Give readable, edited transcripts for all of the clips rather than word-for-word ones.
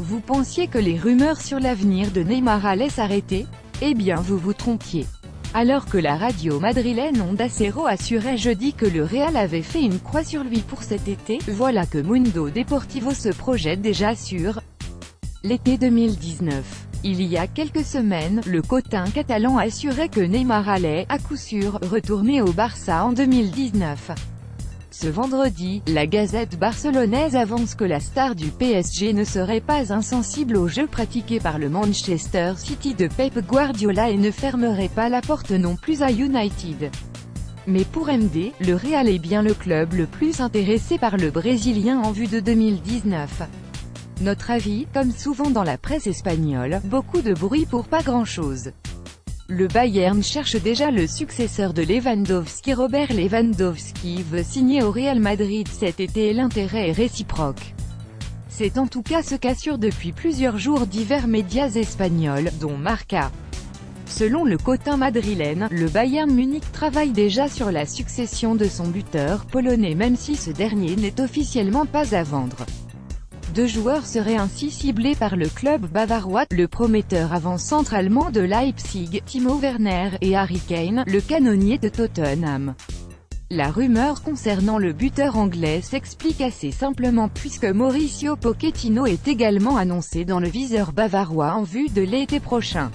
Vous pensiez que les rumeurs sur l'avenir de Neymar allaient s'arrêter? Eh bien vous vous trompiez. Alors que la radio madrilène Onda Cero assurait jeudi que le Real avait fait une croix sur lui pour cet été, voilà que Mundo Deportivo se projette déjà sur l'été 2019. Il y a quelques semaines, le cotin catalan assurait que Neymar allait, à coup sûr, retourner au Barça en 2019. Ce vendredi, la Gazette barcelonaise avance que la star du PSG ne serait pas insensible au jeu pratiqué par le Manchester City de Pep Guardiola et ne fermerait pas la porte non plus à United. Mais pour MD, le Real est bien le club le plus intéressé par le Brésilien en vue de 2019. Notre avis, comme souvent dans la presse espagnole, beaucoup de bruit pour pas grand-chose. Le Bayern cherche déjà le successeur de Lewandowski. Robert Lewandowski veut signer au Real Madrid cet été et l'intérêt est réciproque. C'est en tout cas ce qu'assurent depuis plusieurs jours divers médias espagnols, dont Marca. Selon le cotin madrilène, le Bayern Munich travaille déjà sur la succession de son buteur polonais même si ce dernier n'est officiellement pas à vendre. Deux joueurs seraient ainsi ciblés par le club bavarois, le prometteur avant-centre allemand de Leipzig, Timo Werner, et Harry Kane, le canonnier de Tottenham. La rumeur concernant le buteur anglais s'explique assez simplement puisque Mauricio Pochettino est également annoncé dans le viseur bavarois en vue de l'été prochain.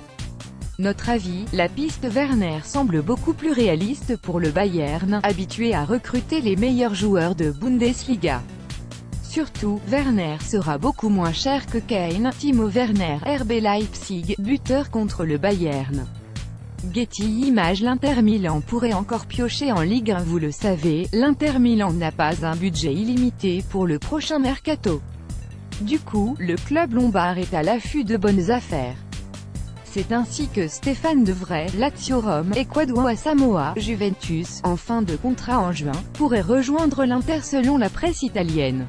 Notre avis, la piste Werner semble beaucoup plus réaliste pour le Bayern, habitué à recruter les meilleurs joueurs de Bundesliga. Surtout, Werner sera beaucoup moins cher que Kane. Timo Werner, RB Leipzig, buteur contre le Bayern. Getty Images. L'Inter Milan pourrait encore piocher en Ligue 1. Vous le savez, l'Inter Milan n'a pas un budget illimité pour le prochain mercato. Du coup, le club lombard est à l'affût de bonnes affaires. C'est ainsi que Stéphane De Vrij, Lazio Rome, Ecuador Samoa, Juventus, en fin de contrat en juin, pourrait rejoindre l'Inter selon la presse italienne.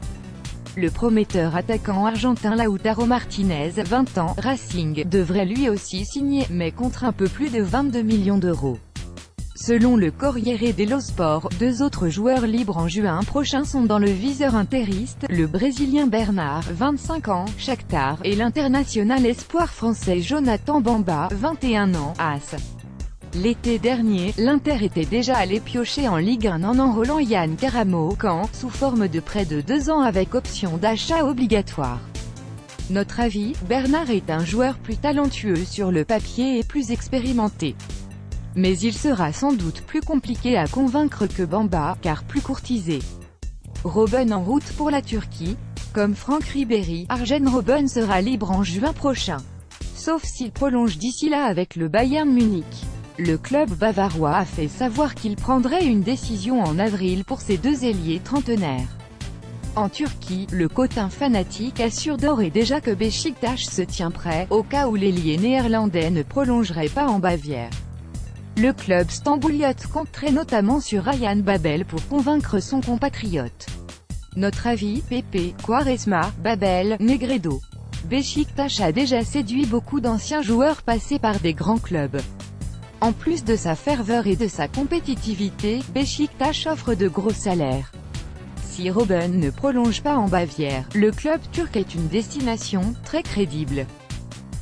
Le prometteur attaquant argentin Lautaro Martinez, 20 ans, Racing, devrait lui aussi signer, mais contre un peu plus de 22 millions d'euros. Selon le Corriere dello Sport, deux autres joueurs libres en juin prochain sont dans le viseur interiste, le Brésilien Bernard, 25 ans, Shakhtar, et l'international espoir français Jonathan Bamba, 21 ans, AS. L'été dernier, l'Inter était déjà allé piocher en Ligue 1 en enrôlant Yann Caramo, sous forme de prêt de 2 ans avec option d'achat obligatoire. Notre avis, Bernard est un joueur plus talentueux sur le papier et plus expérimenté. Mais il sera sans doute plus compliqué à convaincre que Bamba, car plus courtisé. Robben en route pour la Turquie. Comme Franck Ribéry, Arjen Robben sera libre en juin prochain. Sauf s'il prolonge d'ici là avec le Bayern Munich. Le club bavarois a fait savoir qu'il prendrait une décision en avril pour ses deux ailiers trentenaires. En Turquie, le cotin fanatique assure d'ores et déjà que Beşiktaş se tient prêt, au cas où l'ailier néerlandais ne prolongerait pas en Bavière. Le club stambouliote compterait notamment sur Ryan Babel pour convaincre son compatriote. Notre avis, Pepe, Quaresma, Babel, Negredo. Beşiktaş a déjà séduit beaucoup d'anciens joueurs passés par des grands clubs. En plus de sa ferveur et de sa compétitivité, Beşiktaş offre de gros salaires. Si Robben ne prolonge pas en Bavière, le club turc est une destination très crédible.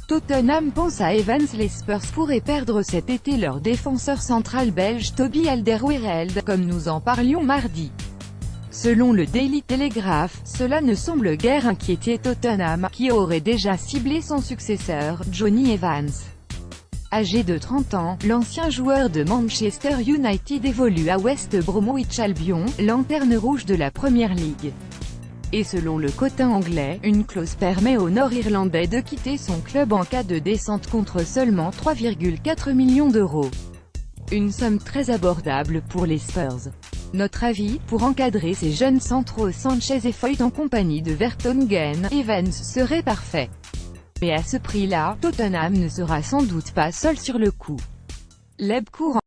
Tottenham pense à Evans. Les Spurs pourraient perdre cet été leur défenseur central belge Toby Alderweireld, comme nous en parlions mardi. Selon le Daily Telegraph, cela ne semble guère inquiéter Tottenham, qui aurait déjà ciblé son successeur, Johnny Evans. Âgé de 30 ans, l'ancien joueur de Manchester United évolue à West Bromwich Albion, lanterne rouge de la Premier League. Et selon le cotin anglais, une clause permet au Nord-Irlandais de quitter son club en cas de descente contre seulement 3,4 millions d'euros. Une somme très abordable pour les Spurs. Notre avis, pour encadrer ces jeunes centraux Sanchez et Foyt en compagnie de Vertonghen, Evans serait parfait. Mais à ce prix-là, Tottenham ne sera sans doute pas seul sur le coup. Leb court